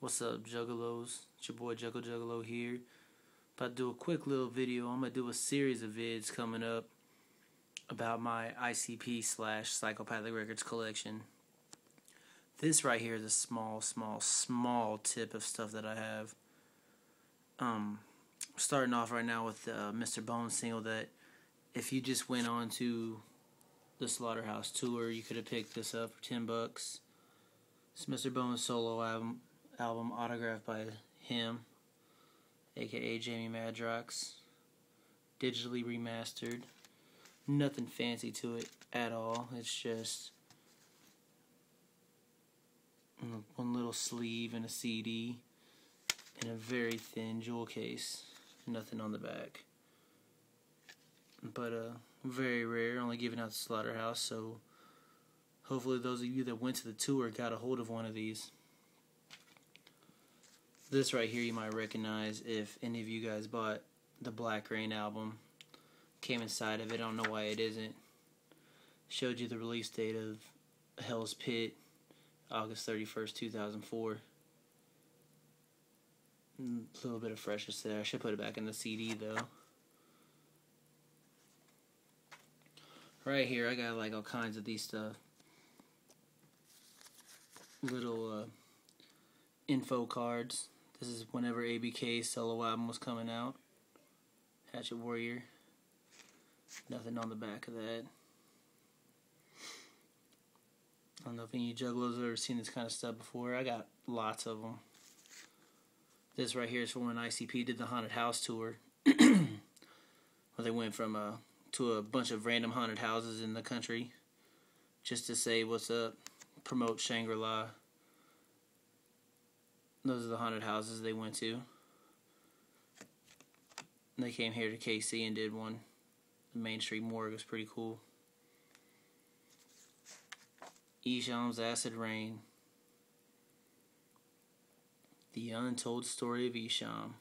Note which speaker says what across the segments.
Speaker 1: What's up, Juggalos? It's your boy Juggalo here. About to do a quick little video. I'm going to do a series of vids coming up about my ICP / Psychopathic Records collection. This right here is a small tip of stuff that I have. Starting off right now with the Mr. Bones single that if you just went on to the Slaughterhouse tour, you could have picked this up for $10. It's Mr. Bones' solo album autographed by him, aka Jamie Madrox, digitally remastered. Nothing fancy to it at all. It's just one little sleeve and a CD and a very thin jewel case. Nothing on the back. But very rare, only given out to Slaughterhouse, so hopefully those of you that went to the tour got a hold of one of these. This right here you might recognize if any of you guys bought the Black Rain album. Came inside of it, I don't know why it isn't. Showed you the release date of Hell's Pit, August 31st, 2004. A little bit of freshness there. I should put it back in the CD though. Right here I got like all kinds of these stuff. Little info cards. This is whenever ABK's solo album was coming out. Hatchet Warrior. Nothing on the back of that. I don't know if any of you juggalos have ever seen this kind of stuff before. I got lots of them. This right here is from when ICP did the Haunted House tour. Where they went from to a bunch of random haunted houses in the country. Just to say what's up. Promote Shangri-La. Those are the haunted houses they went to. They came here to KC and did one. The Main Street Morgue was pretty cool. Esham's Acid Rain. The Untold Story of Esham.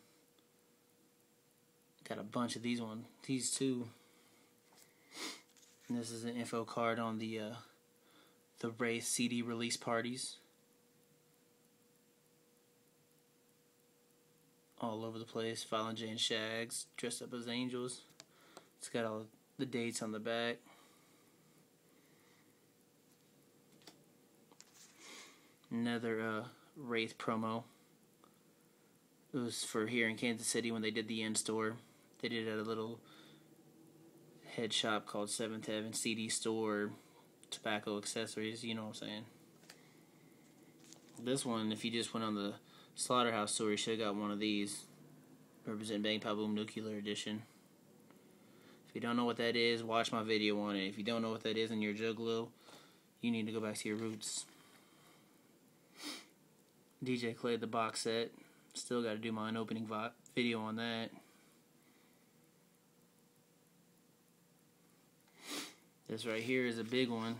Speaker 1: Got a bunch of these two. And this is an info card on the Wraith CD release parties. All over the place. Violent J and Shags dressed up as angels. It's got all the dates on the back. Another Wraith promo. It was for here in Kansas City when they did the in-store. They did it at a little head shop called 7th Heaven CD store, tobacco accessories, you know what I'm saying. This one, if you just went on the Slaughterhouse tour, you should have got one of these. Represent Bang Pa Boom Nuclear Edition. If you don't know what that is, watch my video on it. If you don't know what that is and you're a juggalo, you need to go back to your roots. DJ Clay, the box set. Still got to do my opening video on that. This right here is a big one.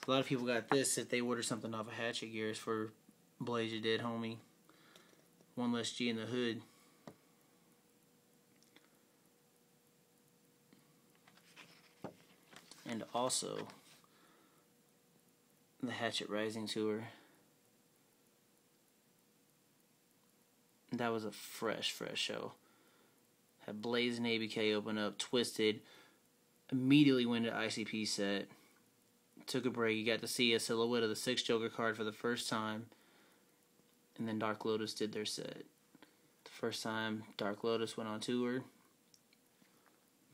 Speaker 1: A lot of people got this if they order something off of Hatchet Gears for Blaze Your Dead Homie. One Less G in the Hood. And also the Hatchet Rising tour. That was a fresh show. Had Blaze and ABK open up, Twisted. Immediately went to ICP set. Took a break. You got to see a silhouette of the 6 Joker card for the first time. And then Dark Lotus did their set. The first time Dark Lotus went on tour.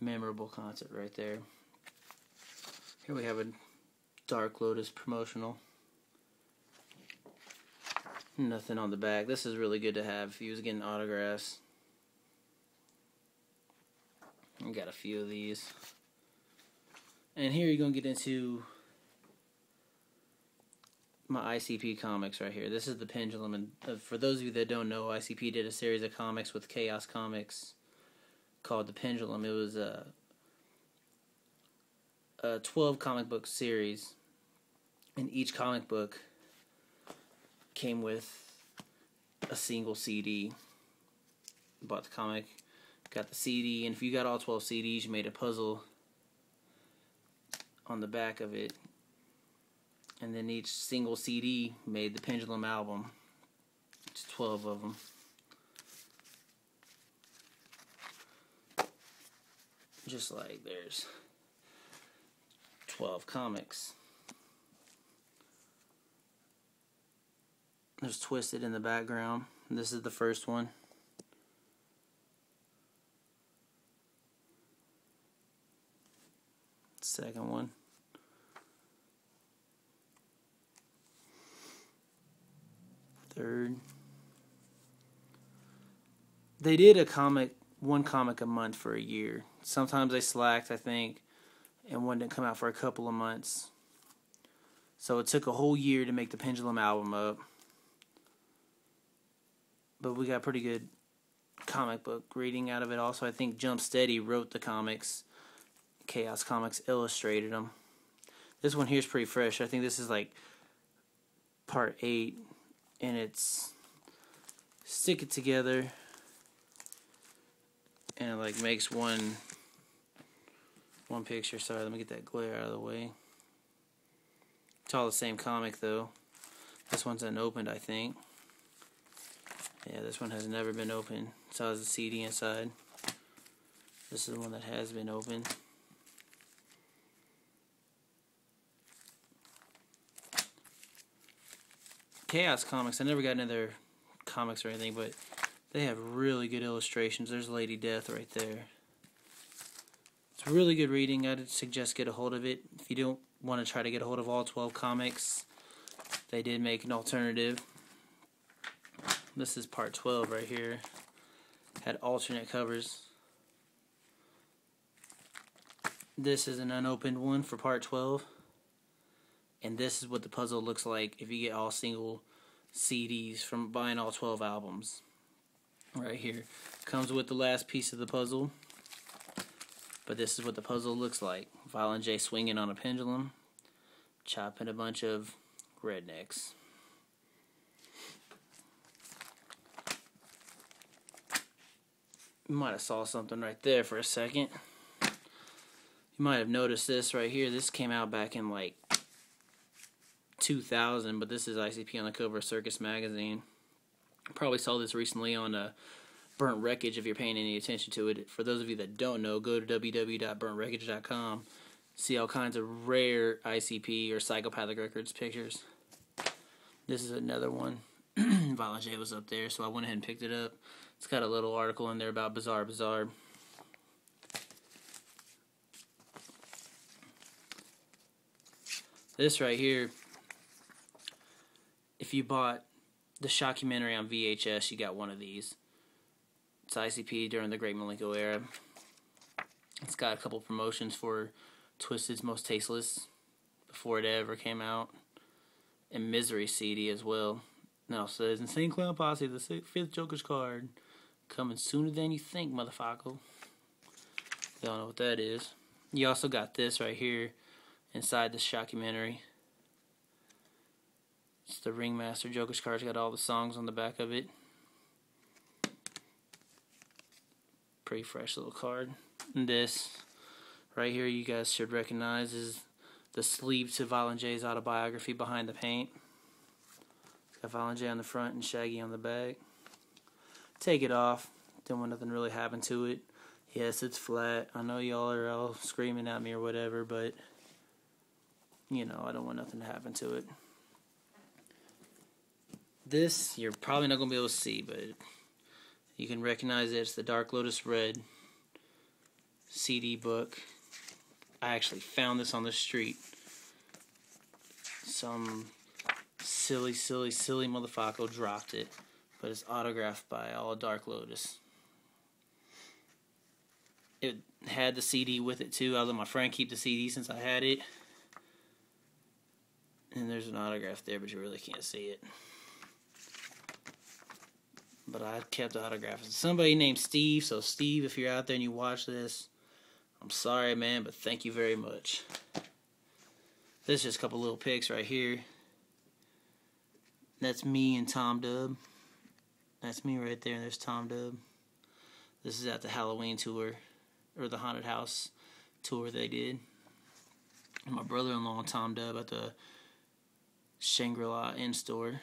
Speaker 1: Memorable concert right there. Here we have a Dark Lotus promotional. Nothing on the back. This is really good to have if you was getting autographs. I got a few of these. And here you're going to get into my ICP comics right here. This is the Pendulum. And for those of you that don't know, ICP did a series of comics with Chaos Comics called The Pendulum. It was a 12 comic book series. And each comic book came with a single CD. Bought the comic, got the CD, and if you got all 12 CDs, you made a puzzle on the back of it. And then each single CD made the Pendulum album. It's 12 of them. Just like there's 12 comics. There's Twisted in the background. This is the first one. Second one. Third. They did one comic a month for a year. Sometimes they slacked, I think, and one didn't come out for a couple of months. So it took a whole year to make the Pendulum album up. But we got pretty good comic book reading out of it also. I think Jump Steady wrote the comics. Chaos Comics illustrated them. This one here is pretty fresh. I think this is like part 8, and it's stick it together, and it like makes one picture. Sorry, let me get that glare out of the way. It's all the same comic though. This one's unopened, I think. Yeah, this one has never been opened. It has a CD inside. This is the one that has been opened. Chaos Comics, I never got into their comics or anything, but they have really good illustrations. There's Lady Death right there. It's really good reading. I'd suggest get a hold of it. If you don't want to try to get a hold of all 12 comics, they did make an alternative. This is part 12 right here. Had alternate covers. This is an unopened one for part 12. And this is what the puzzle looks like if you get all single CDs from buying all 12 albums. Right here. Comes with the last piece of the puzzle. But this is what the puzzle looks like. Violent J swinging on a pendulum. Chopping a bunch of rednecks. You might have saw something right there for a second. You might have noticed this right here. This came out back in like 2000, but this is ICP on the cover of Circus Magazine. Probably saw this recently on Burnt Wreckage if you're paying any attention to it. For those of you that don't know, go to www.burntwreckage.com. See all kinds of rare ICP or Psychopathic Records pictures. This is another one. Violent J was up there, so I went ahead and picked it up. It's got a little article in there about Bizarre Bizarre. This right here, if you bought the Shockumentary on VHS, you got one of these. It's ICP during the Great Milenko era. It's got a couple promotions for Twisted's Most Tasteless before it ever came out. And Misery CD as well. Now it says, Insane Clown Posse, the 5th Joker's card. Coming sooner than you think, motherfucker. Y'all know what that is. You also got this right here inside the Shockumentary. It's the Ringmaster Joker's card. It's got all the songs on the back of it. Pretty fresh little card. And this right here you guys should recognize is the sleeve to Violent J's autobiography, Behind the Paint. It's got Violent J on the front and Shaggy on the back. Take it off. Don't want nothing really happen to it. Yes, it's flat. I know y'all are all screaming at me or whatever, but you know, I don't want nothing to happen to it. This, you're probably not going to be able to see, but you can recognize it. It's the Dark Lotus Red CD book. I actually found this on the street. Some silly motherfucker dropped it, but it's autographed by all Dark Lotus. It had the CD with it too. I let my friend keep the CD since I had it. And there's an autograph there, but you really can't see it. But I kept the autograph. It's somebody named Steve. So Steve, if you're out there and you watch this, I'm sorry, man, but thank you very much. This is just a couple little pics right here. That's me and Tom Dub. That's me right there, and there's Tom Dub. This is at the Halloween tour, or the Haunted House tour they did. And my brother-in-law and Tom Dub at the Shangri-La Inn store.